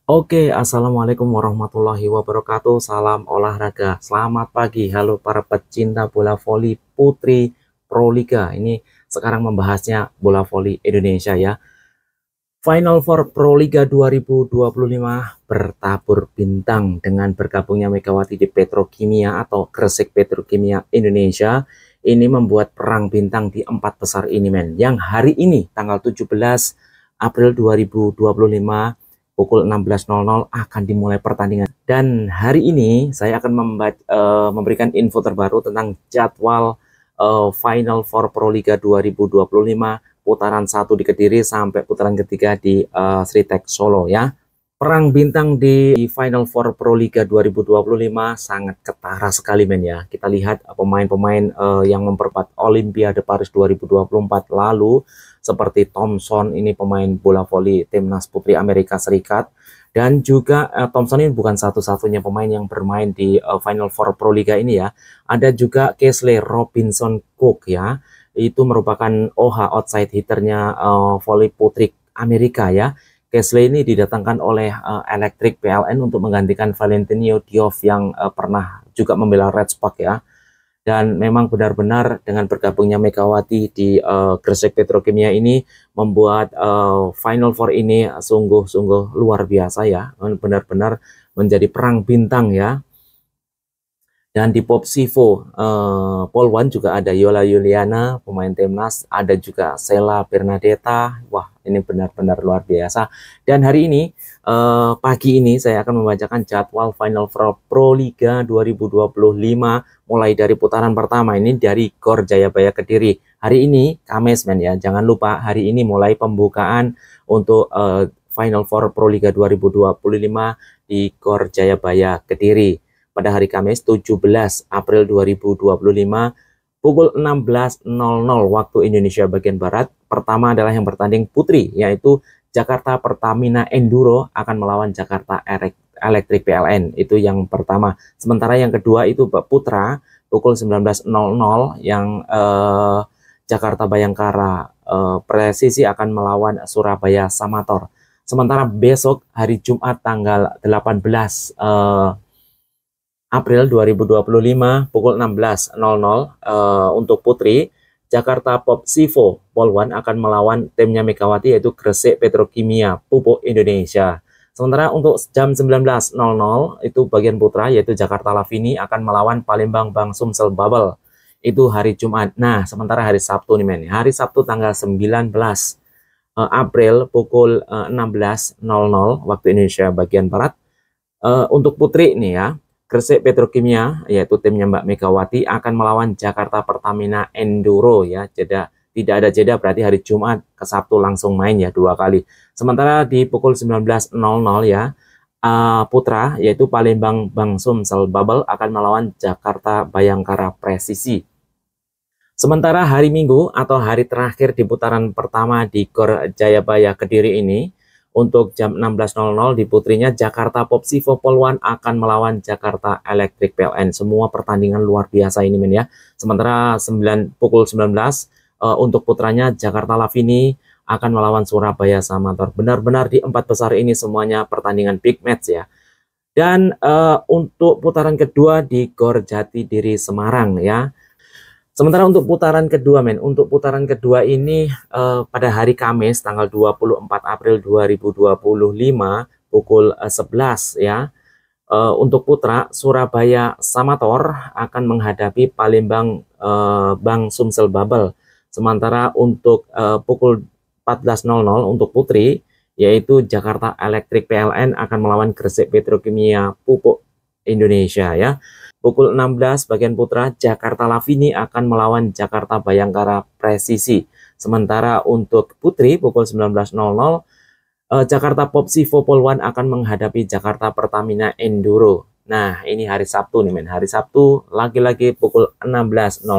Oke, assalamualaikum warahmatullahi wabarakatuh. Salam olahraga. Selamat pagi, halo para pecinta bola voli putri Pro Liga. Ini sekarang membahasnya bola voli Indonesia ya. Final Four Pro Liga 2025 bertabur bintang dengan bergabungnya Megawati di Petrokimia atau Gresik Petrokimia Indonesia. Ini membuat perang bintang di empat besar ini men. Yang hari ini tanggal 17 April 2025 pukul 16.00 akan dimulai pertandingan. Dan hari ini saya akan memberikan info terbaru tentang jadwal Final Four Pro Liga 2025 putaran 1 di Kediri sampai putaran ketiga di Sritek Solo ya. Perang bintang di Final Four Pro Liga 2025 sangat ketara sekali men ya. Kita lihat pemain-pemain yang memperkuat Olimpiade Paris 2024 lalu seperti Thompson, ini pemain bola voli timnas putri Amerika Serikat. Dan juga Thompson ini bukan satu-satunya pemain yang bermain di Final Four Pro Liga ini ya. Ada juga Kingsley Robinson Cook ya. Itu merupakan OH outside hitternya voli putri Amerika ya. Kingsley ini didatangkan oleh Electric PLN untuk menggantikan Valentino Diouf yang pernah juga membela Red Spark ya. Dan memang benar-benar dengan bergabungnya Megawati di Gresik Petrokimia ini membuat Final Four ini sungguh-sungguh luar biasa ya. Benar-benar menjadi perang bintang ya. Dan di Popsivo Polwan juga ada Yola Yuliana, pemain timnas, ada juga Sheila Bernadetta. Wah, ini benar-benar luar biasa. Dan hari ini, pagi ini saya akan membacakan jadwal Final Four Pro Liga 2025 mulai dari putaran pertama ini dari Gor Jayabaya Kediri. Hari ini Kamis men ya, jangan lupa hari ini mulai pembukaan untuk Final Four Pro Liga 2025 di Gor Jayabaya Kediri. Pada hari Kamis 17 April 2025 pukul 16.00 waktu Indonesia bagian Barat. Pertama adalah yang bertanding putri, yaitu Jakarta Pertamina Enduro akan melawan Jakarta Electric PLN. Itu yang pertama. Sementara yang kedua itu putra pukul 19.00 yang Jakarta Bayangkara Presisi akan melawan Surabaya Samator. Sementara besok hari Jumat tanggal 18 April 2025 pukul 16.00 untuk putri, Jakarta Popsivo Polwan akan melawan timnya Megawati yaitu Gresik Petrokimia Pupuk Indonesia. Sementara untuk jam 19.00 itu bagian putra yaitu Jakarta Lavini akan melawan Palembang Bang Sumsel Bubble. Itu hari Jumat. Nah, sementara hari Sabtu nih men. Hari Sabtu tanggal 19 April pukul 16.00 waktu Indonesia bagian Barat. Untuk putri nih ya. Gresik Petrokimia yaitu timnya Mbak Megawati akan melawan Jakarta Pertamina Enduro ya. Tidak ada jeda berarti hari Jumat ke Sabtu langsung main ya 2 kali. Sementara di pukul 19.00 ya putra yaitu Palembang Bang Sumsel Bubble akan melawan Jakarta Bayangkara Presisi. Sementara hari Minggu atau hari terakhir di putaran pertama di Gor Jayabaya Kediri ini untuk jam 16.00 di putrinya Jakarta Popsivo Polwan akan melawan Jakarta Electric PLN. Semua pertandingan luar biasa ini men ya. Sementara pukul 19 untuk putranya Jakarta Lavini akan melawan Surabaya Samator. Benar-benar di empat besar ini semuanya pertandingan big match ya. Dan untuk putaran kedua di Gor Jatidiri Semarang ya. Sementara untuk putaran kedua untuk putaran kedua ini pada hari Kamis tanggal 24 April 2025 pukul 11 ya. Untuk putra Surabaya Samator akan menghadapi Palembang Bang Sumsel Bubble. Sementara untuk pukul 14.00 untuk putri yaitu Jakarta Electric PLN akan melawan Gresik Petrokimia Pupuk Indonesia ya. Pukul 16 bagian putra Jakarta Lavini akan melawan Jakarta Bayangkara Presisi. Sementara untuk putri pukul 19.00 Jakarta Popsivo Polwan akan menghadapi Jakarta Pertamina Enduro. Nah, ini hari Sabtu nih men. Hari Sabtu lagi-lagi pukul 16.00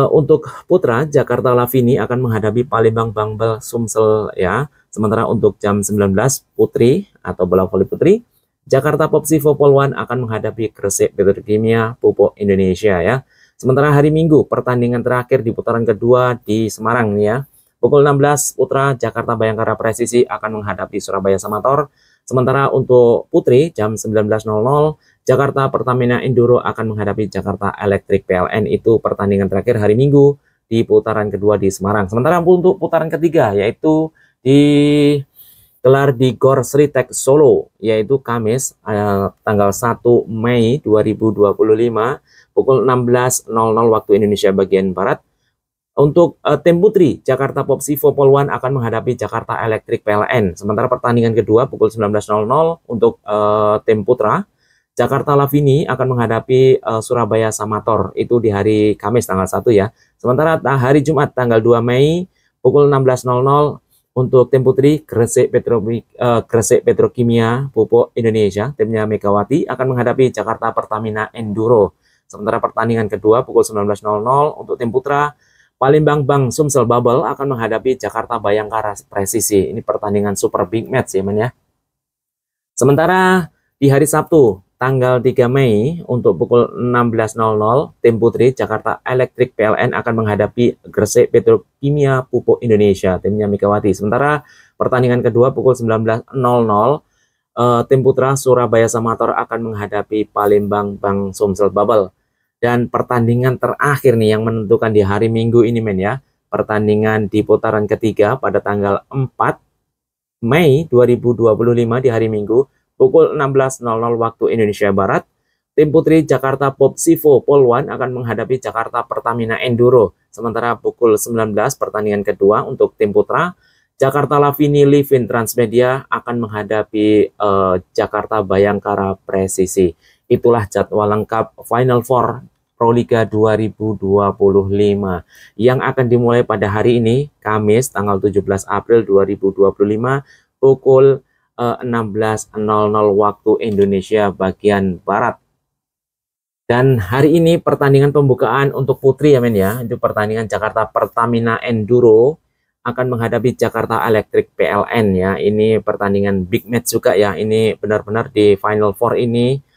untuk putra Jakarta Lavini akan menghadapi Palembang Bang Sumsel ya. Sementara untuk jam 19 putri atau bola voli putri Jakarta Popsivo Polwan akan menghadapi Gresik Petrokimia Pupuk Indonesia ya. Sementara hari Minggu pertandingan terakhir di putaran kedua di Semarang ya. Pukul 16 putra Jakarta Bayangkara Presisi akan menghadapi Surabaya Samator. Sementara untuk putri jam 19.00 Jakarta Pertamina Enduro akan menghadapi Jakarta Electric PLN. Itu pertandingan terakhir hari Minggu di putaran kedua di Semarang. Sementara untuk putaran ketiga yaitu digelar di Gor Sritek Solo, yaitu Kamis tanggal 1 Mei 2025 pukul 16.00 waktu Indonesia bagian Barat. Untuk tim putri, Jakarta Popsivo Polwan akan menghadapi Jakarta Electric PLN. Sementara pertandingan kedua pukul 19.00 untuk tim putra, Jakarta Lavini akan menghadapi Surabaya Samator. Itu di hari Kamis tanggal 1 ya. Sementara hari Jumat tanggal 2 Mei pukul 16.00 untuk tim putri, Gresik Petrokimia Pupuk Indonesia, timnya Megawati akan menghadapi Jakarta Pertamina Enduro. Sementara pertandingan kedua pukul 19.00 untuk tim putra, Palembang Bang Sumsel Bubble akan menghadapi Jakarta Bayangkara Presisi. Ini pertandingan super big match ya, men ya. Sementara di hari Sabtu tanggal 3 Mei untuk pukul 16.00 tim putri Jakarta Electric PLN akan menghadapi Gresik Petrokimia Pupuk Indonesia, timnya Megawati. Sementara pertandingan kedua pukul 19.00 tim putra Surabaya Samator akan menghadapi Palembang Bang Sumsel Bubble. Dan pertandingan terakhir nih yang menentukan di hari Minggu ini, men ya. Pertandingan di putaran ketiga pada tanggal 4 Mei 2025 di hari Minggu pukul 16.00 waktu Indonesia Barat. Tim putri Jakarta Popsivo Polwan akan menghadapi Jakarta Pertamina Enduro. Sementara pukul 19 pertandingan kedua untuk tim putra, Jakarta Lavini Livin Transmedia akan menghadapi Jakarta Bayangkara Presisi. Itulah jadwal lengkap Final Four Proliga 2025 yang akan dimulai pada hari ini, Kamis tanggal 17 April 2025 pukul 16.00 waktu Indonesia bagian Barat. Dan hari ini pertandingan pembukaan untuk putri ya, men ya. Itu pertandingan Jakarta Pertamina Enduro akan menghadapi Jakarta Electric PLN ya. Ini pertandingan big match juga ya. Ini benar-benar di Final Four ini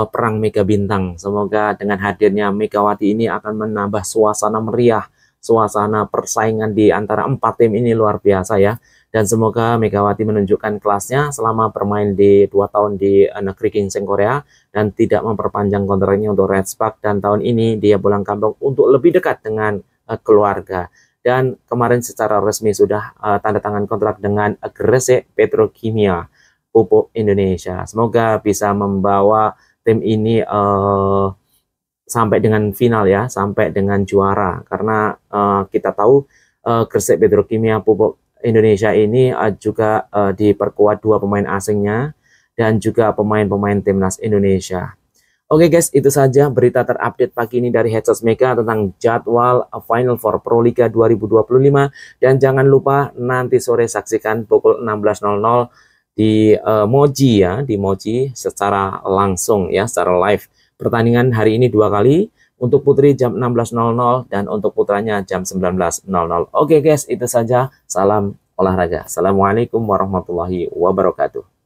perang mega bintang. Semoga dengan hadirnya Megawati ini akan menambah suasana meriah, suasana persaingan di antara 4 tim ini luar biasa ya. Dan semoga Megawati menunjukkan kelasnya selama bermain di 2 tahun di negeri Ginseng Korea dan tidak memperpanjang kontraknya untuk Red Spark, dan tahun ini dia pulang kampung untuk lebih dekat dengan keluarga. Dan kemarin secara resmi sudah tanda tangan kontrak dengan Gresik Petrokimia Pupuk Indonesia. Semoga bisa membawa tim ini sampai dengan final ya, sampai dengan juara. Karena kita tahu Gresik Petrokimia Pupuk Indonesia ini juga diperkuat 2 pemain asingnya dan juga pemain-pemain timnas Indonesia. Oke guys, itu saja berita terupdate pagi ini dari Headset Mega tentang jadwal Final Four Proliga 2025. Dan jangan lupa nanti sore saksikan pukul 16.00 di Moji ya, di Moji secara langsung ya, secara live. Pertandingan hari ini 2 kali, untuk putri jam 16.00 dan untuk putranya jam 19.00. Oke guys, itu saja. Salam olahraga. Assalamualaikum warahmatullahi wabarakatuh.